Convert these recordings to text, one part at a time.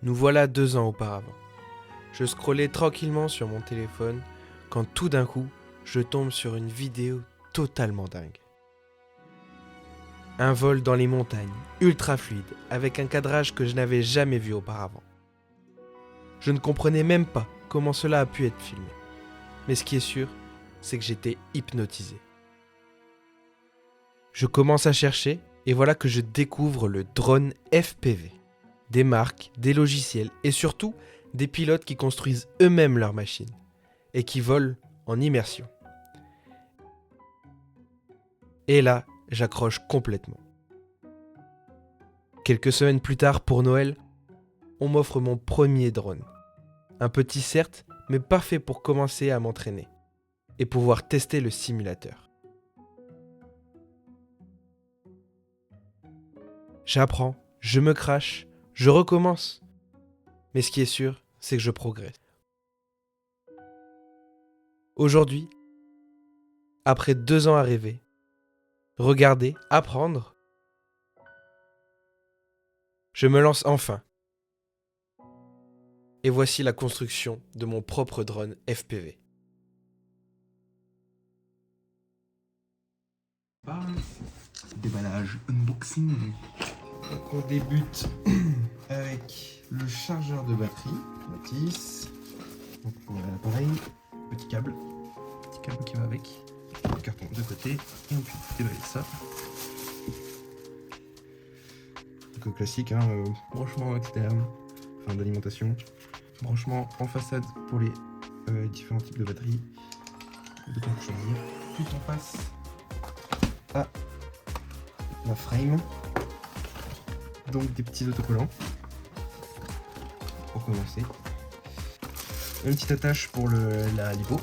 Nous voilà 2 ans auparavant. Je scrollais tranquillement sur mon téléphone quand tout d'un coup, je tombe sur une vidéo totalement dingue. Un vol dans les montagnes, ultra fluide, avec un cadrage que je n'avais jamais vu auparavant. Je ne comprenais même pas comment cela a pu être filmé. Mais ce qui est sûr, c'est que j'étais hypnotisé. Je commence à chercher et voilà que je découvre le drone FPV. Des marques, des logiciels et surtout des pilotes qui construisent eux-mêmes leurs machines et qui volent en immersion. Et là, j'accroche complètement. Quelques semaines plus tard, pour Noël, on m'offre mon premier drone. Un petit certes, mais parfait pour commencer à m'entraîner et pouvoir tester le simulateur. J'apprends, je me crache, je recommence. Mais ce qui est sûr, c'est que je progresse. Aujourd'hui, après 2 ans à rêver, regarder, apprendre, je me lance enfin. Et voici la construction de mon propre drone FPV. Déballage, unboxing. Donc on débute avec le chargeur de batterie, Matisse. Donc pour l'appareil, petit câble qui va avec, le carton de côté, et on peut déballer ça. Donc classique, branchement externe, enfin d'alimentation, branchement en façade pour les différents types de batteries, bouton pour choisir. Ensuite on passe à la frame, donc des petits autocollants pour commencer, une petite attache pour la lipo,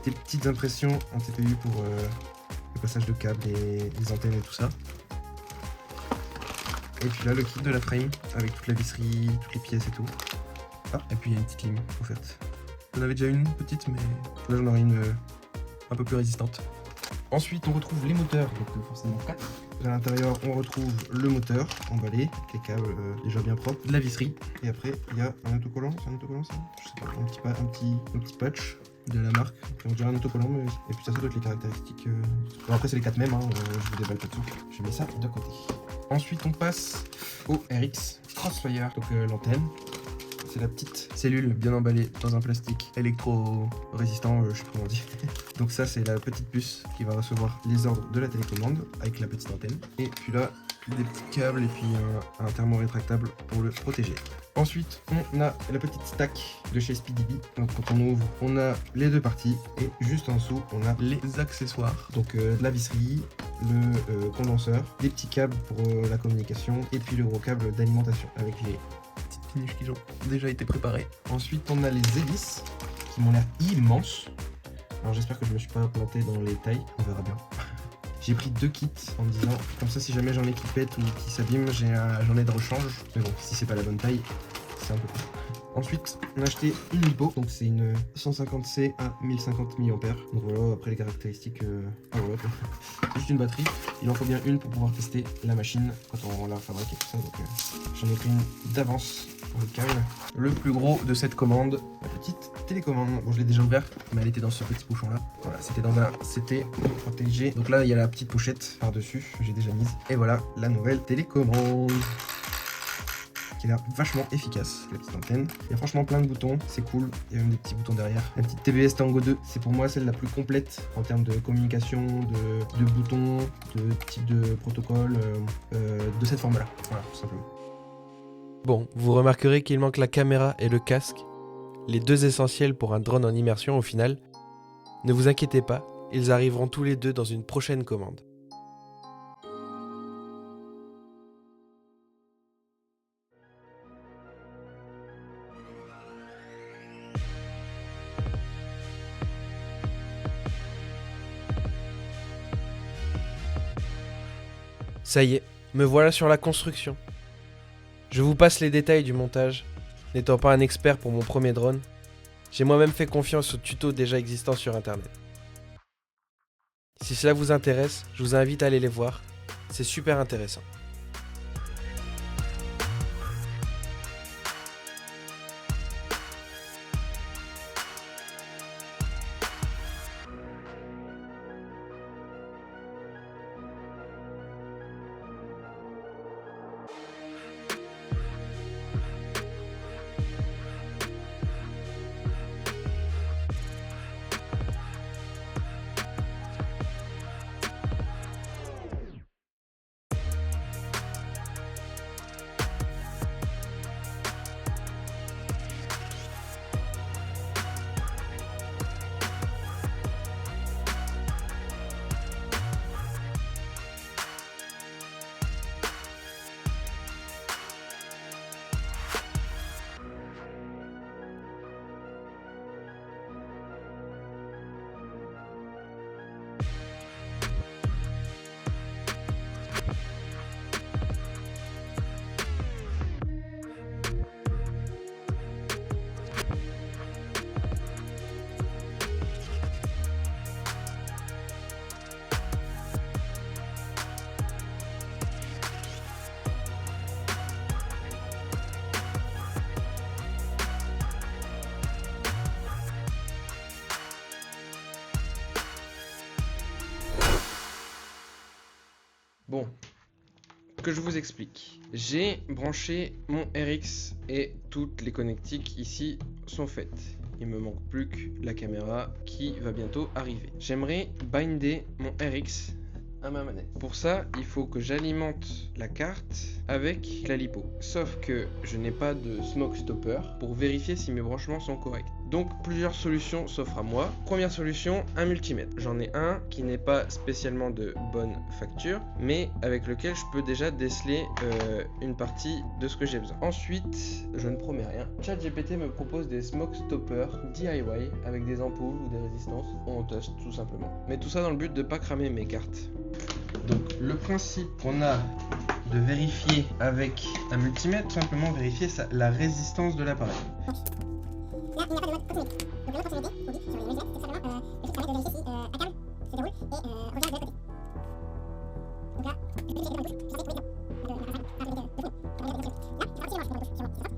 des petites impressions en TPU pour le passage de câbles et les antennes et tout ça, et puis là le kit de la frame avec toute la visserie, toutes les pièces et tout. Et puis il y a une petite lime offerte. J'en avais déjà une petite, mais là j'en aurai une un peu plus résistante. Ensuite, on retrouve les moteurs, donc forcément 4. À l'intérieur, on retrouve le moteur emballé, avec les câbles déjà bien propres, de la visserie. Et après, il y a un autocollant, c'est un autocollant ça? Je sais pas, un petit patch de la marque. On dirait un autocollant, mais... et puis ça doit être les caractéristiques. Bon, après, c'est les 4 mêmes, je vous déballe pas tout. Je mets ça de côté. Ensuite, on passe au RX Crossfire, donc l'antenne. C'est la petite cellule bien emballée dans un plastique électro-résistant, je sais pas comment on dit. Donc ça c'est la petite puce qui va recevoir les ordres de la télécommande avec la petite antenne. Et puis là, des petits câbles et puis un thermo rétractable pour le protéger. Ensuite, on a la petite stack de chez SpeedyBee. Donc quand on ouvre, on a les deux parties et juste en dessous, on a les accessoires. Donc de la visserie, le condenseur, des petits câbles pour la communication et puis le gros câble d'alimentation avec les finishes qui ont déjà été préparés. Ensuite, on a les hélices qui m'ont l'air immenses. Alors j'espère que je me suis pas planté dans les tailles, on verra bien. J'ai pris 2 kits en me disant, comme ça si jamais j'en ai qui pètent ou qui s'abîment, j'en ai de rechange. Mais bon, si c'est pas la bonne taille, c'est un peu plus. Ensuite, on a acheté une lipo, donc c'est une 150C à 1050 mAh. Donc voilà, après les caractéristiques, voilà, c'est juste une batterie. Il en faut bien une pour pouvoir tester la machine quand on la fabrique et tout ça. Donc j'en ai pris une d'avance pour le câble. Le plus gros de cette commande, la petite télécommande. Bon, je l'ai déjà ouvert, mais elle était dans ce petit bouchon là. Voilà, c'était dans un CT protégé. Donc là, il y a la petite pochette par-dessus, j'ai déjà mise. Et voilà, la nouvelle télécommande, qui a l'air vachement efficace, la petite antenne. Il y a franchement plein de boutons, c'est cool. Il y a même des petits boutons derrière. La petite TBS Tango 2, c'est pour moi celle la plus complète en termes de communication, de boutons, de type de protocole, de cette forme-là. Voilà, tout simplement. Bon, vous remarquerez qu'il manque la caméra et le casque, les 2 essentiels pour un drone en immersion au final. Ne vous inquiétez pas, ils arriveront tous les 2 dans une prochaine commande. Ça y est, me voilà sur la construction. Je vous passe les détails du montage. N'étant pas un expert pour mon premier drone, j'ai moi-même fait confiance aux tutos déjà existants sur internet. Si cela vous intéresse, je vous invite à aller les voir, c'est super intéressant. que je vous explique. J'ai branché mon RX et toutes les connectiques ici sont faites. Il me manque plus que la caméra qui va bientôt arriver. J'aimerais binder mon RX à ma manette. Pour ça, il faut que j'alimente la carte avec la lipo. Sauf que je n'ai pas de smoke stopper pour vérifier si mes branchements sont corrects. Donc plusieurs solutions s'offrent à moi. Première solution, un multimètre. J'en ai un qui n'est pas spécialement de bonne facture, mais avec lequel je peux déjà déceler une partie de ce que j'ai besoin. Ensuite, je ne promets rien. ChatGPT me propose des smoke stoppers DIY avec des ampoules ou des résistances. On teste tout simplement. Mais tout ça dans le but de ne pas cramer mes cartes. Donc le principe qu'on a de vérifier avec un multimètre, tout simplement vérifier la résistance de l'appareil. Là, il n'y a pas de mode proximité. Donc le mode proximité, on dit sur les multimètres, c'est tout simplement le truc qui permet de vérifier si un câble se déroule et regarde de l'autre côté. Donc là, je peux checker dans le bouche, je sais combien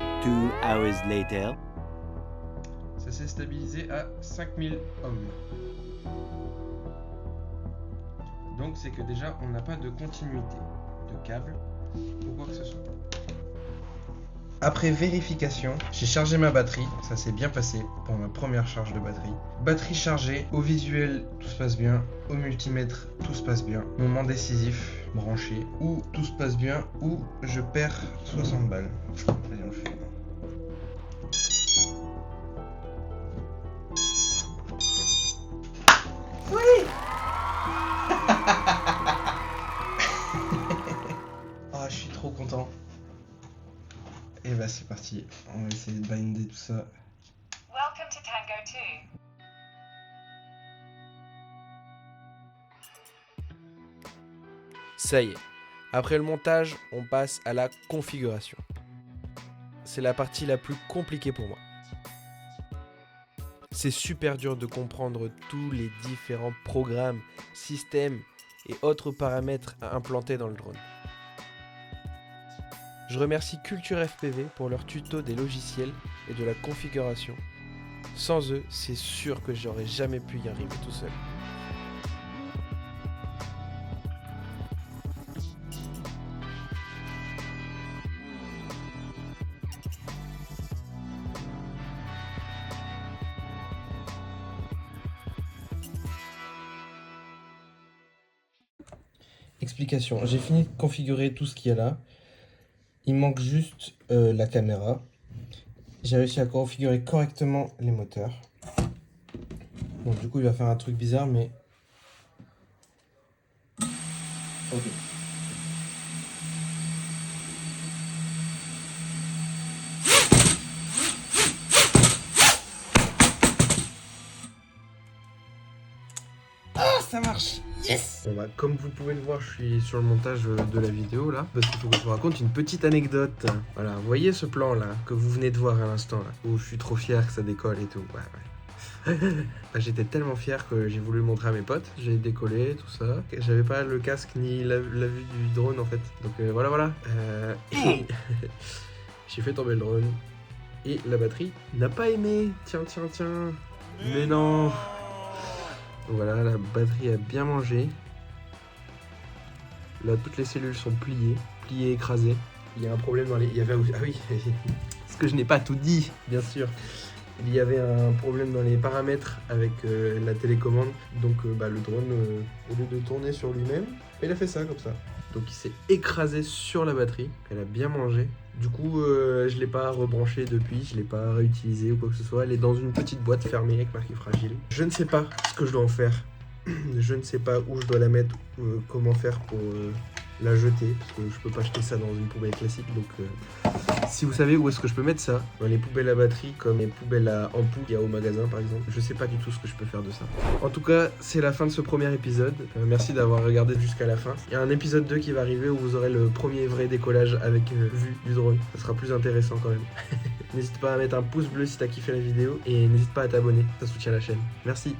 de 2 hours later. Ça s'est stabilisé à 5000 ohms. Donc c'est que déjà on n'a pas de continuité de câble ou quoi que ce soit. Après vérification, j'ai chargé ma batterie, ça s'est bien passé pour ma première charge de batterie. Batterie chargée, au visuel tout se passe bien, au multimètre tout se passe bien. Moment décisif, branché, ou tout se passe bien, ou je perds 60 balles. Allez, on le fait. Oui. Ah, je suis trop content. Et bah c'est parti, on va essayer de binder tout ça. Welcome to Tango 2. Ça y est, après le montage, on passe à la configuration. C'est la partie la plus compliquée pour moi. C'est super dur de comprendre tous les différents programmes, systèmes et autres paramètres à implanter dans le drone. Je remercie Culture FPV pour leur tuto des logiciels et de la configuration. Sans eux, c'est sûr que j'aurais jamais pu y arriver tout seul. Explication, j'ai fini de configurer tout ce qu'il y a là. Il manque juste la caméra. J'ai réussi à configurer correctement les moteurs. Bon, du coup, il va faire un truc bizarre, mais... Ok. Ah, ça marche! Yes! Bon bah, comme vous pouvez le voir, je suis sur le montage de la vidéo là, parce qu'il faut que je vous raconte une petite anecdote. Voilà, vous voyez ce plan là, que vous venez de voir à l'instant là, où je suis trop fier que ça décolle et tout. Ouais. Bah, j'étais tellement fier que j'ai voulu le montrer à mes potes, j'ai décollé, tout ça. J'avais pas le casque ni la vue du drone en fait. Donc voilà. J'ai fait tomber le drone. Et la batterie n'a pas aimé. Tiens. Mais non. Voilà, la batterie a bien mangé. Là, toutes les cellules sont pliées, écrasées. Il y a un problème dans les... Il y avait... Ah oui, parce que je n'ai pas tout dit, bien sûr. Il y avait un problème dans les paramètres avec la télécommande. Donc le drone, au lieu de tourner sur lui-même, il a fait ça comme ça. Donc il s'est écrasé sur la batterie. Elle a bien mangé. Du coup, je ne l'ai pas rebranché depuis, je ne l'ai pas réutilisé ou quoi que ce soit. Elle est dans une petite boîte fermée avec marqué fragile. Je ne sais pas ce que je dois en faire. Je ne sais pas où je dois la mettre, comment faire pour la jeter. Parce que je peux pas jeter ça dans une poubelle classique. Donc si vous savez où est-ce que je peux mettre ça, dans les poubelles à batterie comme les poubelles à ampoule qu'il y a au magasin par exemple, je sais pas du tout ce que je peux faire de ça. En tout cas, c'est la fin de ce premier épisode. Merci d'avoir regardé jusqu'à la fin. Il y a un épisode 2 qui va arriver où vous aurez le premier vrai décollage avec vue du drone. Ça sera plus intéressant quand même. N'hésite pas à mettre un pouce bleu si t'as kiffé la vidéo et n'hésite pas à t'abonner, ça soutient la chaîne. Merci.